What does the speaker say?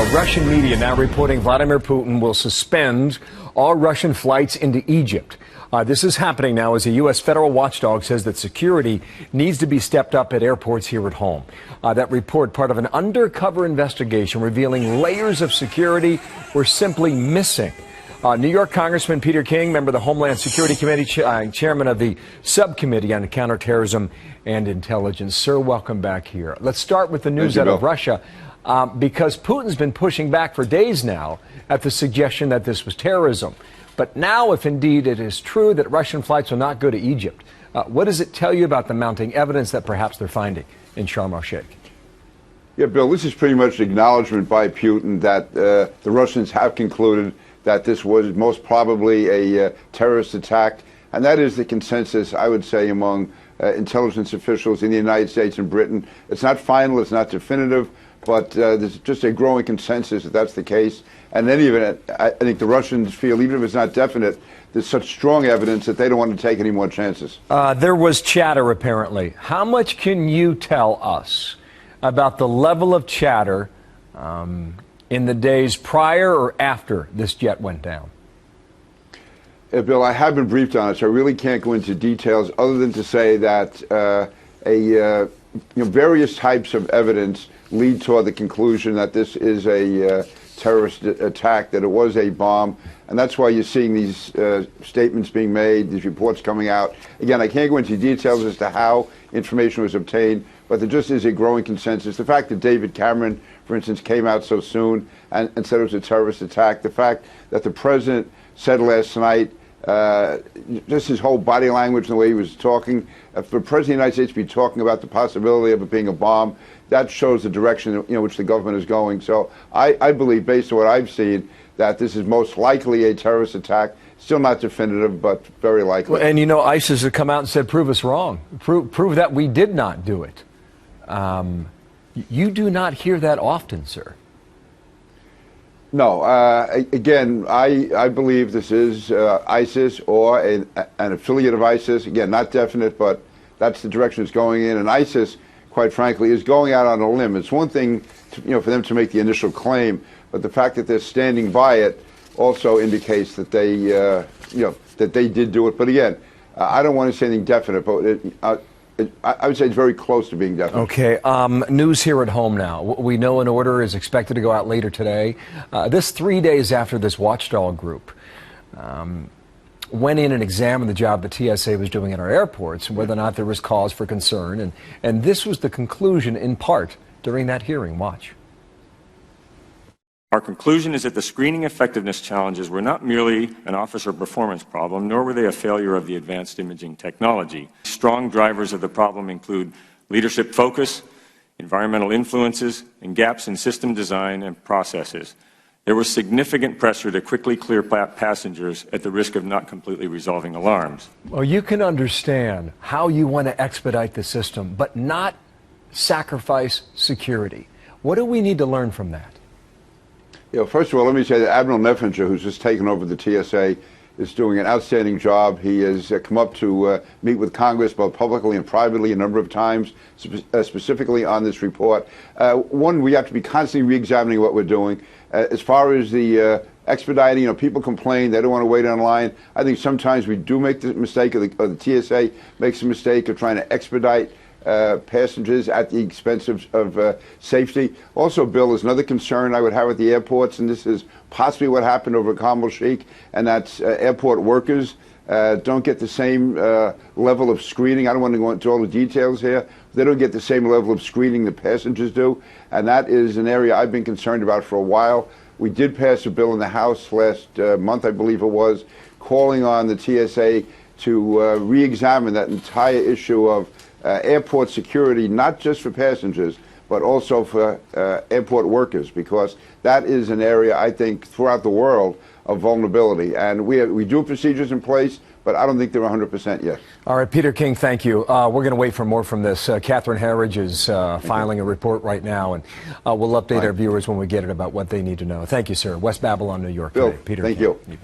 Russian media now reporting Vladimir Putin will suspend all Russian flights into Egypt. This is happening now as a U.S. federal watchdog says that security needs to be stepped up at airports here at home. That report, part of an undercover investigation revealing layers of security were simply missing. New York Congressman Peter King, member of the Homeland Security Committee, chairman of the Subcommittee on Counterterrorism and Intelligence. Sir, welcome back here. Let's start with the news out of Russia. Because Putin's been pushing back for days now at the suggestion that this was terrorism. But now, if indeed it is true that Russian flights will not go to Egypt, what does it tell you about the mounting evidence that perhaps they're finding in Sharm el-Sheikh? Yeah, Bill, this is pretty much an acknowledgement by Putin that the Russians have concluded that this was most probably a terrorist attack. And that is the consensus, I would say, among intelligence officials in the United States and Britain. It's not final, it's not definitive, but there's just a growing consensus that that's the case. And in any event, I think the Russians feel, even if it's not definite, there's such strong evidence that they don't want to take any more chances. There was chatter, apparently. How much can you tell us about the level of chatter in the days prior or after this jet went down? Bill, I have been briefed on it, so I really can't go into details other than to say that various types of evidence lead toward the conclusion that this is a terrorist attack, that it was a bomb. And that's why you're seeing these statements being made, these reports coming out. Again, I can't go into details as to how information was obtained, but there just is a growing consensus. The fact that David Cameron, for instance, came out so soon and said it was a terrorist attack, the fact that the president said last night, just his whole body language and the way he was talking, for the President of the United States to be talking about the possibility of it being a bomb, that shows the direction which the government is going. So I believe, based on what I've seen, that this is most likely a terrorist attack. Still not definitive, but very likely. Well, and ISIS has come out and said, prove us wrong. Prove that we did not do it. You do not hear that often, sir. No. Again, I believe this is ISIS or an affiliate of ISIS. Again, not definite, but that's the direction it's going in. And ISIS, quite frankly, is going out on a limb. It's one thing for them to make the initial claim, but the fact that they're standing by it also indicates that they that they did do it. But again, I don't want to say anything definite, but I would say it's very close to being definite. Okay. News here at home now. We know an order is expected to go out later today. This 3 days after this watchdog group went in and examined the job the TSA was doing at our airports and whether or not there was cause for concern. And this was the conclusion, in part, during that hearing. Watch. Our conclusion is that the screening effectiveness challenges were not merely an officer performance problem, nor were they a failure of the advanced imaging technology. Strong drivers of the problem include leadership focus, environmental influences, and gaps in system design and processes. There was significant pressure to quickly clear passengers at the risk of not completely resolving alarms. Well, you can understand how you want to expedite the system, but not sacrifice security. What do we need to learn from that? First of all, let me say that Admiral Neffenger, who's just taken over the TSA, is doing an outstanding job. He has come up to meet with Congress both publicly and privately a number of times, specifically on this report. One, we have to be constantly re-examining what we're doing. As far as the expediting, people complain, they don't want to wait online. I think sometimes we do make the mistake, or the TSA makes a mistake of trying to expedite passengers at the expense of safety. Also, Bill, there's another concern I would have at the airports, and this is possibly what happened over Sharm el-Sheikh, and that's airport workers don't get the same level of screening. I don't want to go into all the details here. They don't get the same level of screening the passengers do, and that is an area I've been concerned about for a while. We did pass a bill in the House last month, I believe it was, calling on the TSA to re-examine that entire issue of airport security, not just for passengers, but also for airport workers, because that is an area, I think, throughout the world of vulnerability. And we do have procedures in place, but I don't think they're 100% yet. All right, Peter King, thank you. We're going to wait for more from this. Catherine Herridge is filing a report right now, and we'll update our viewers when we get it about what they need to know. Thank you, sir. West Babylon, New York. Bill, Peter thank King. you.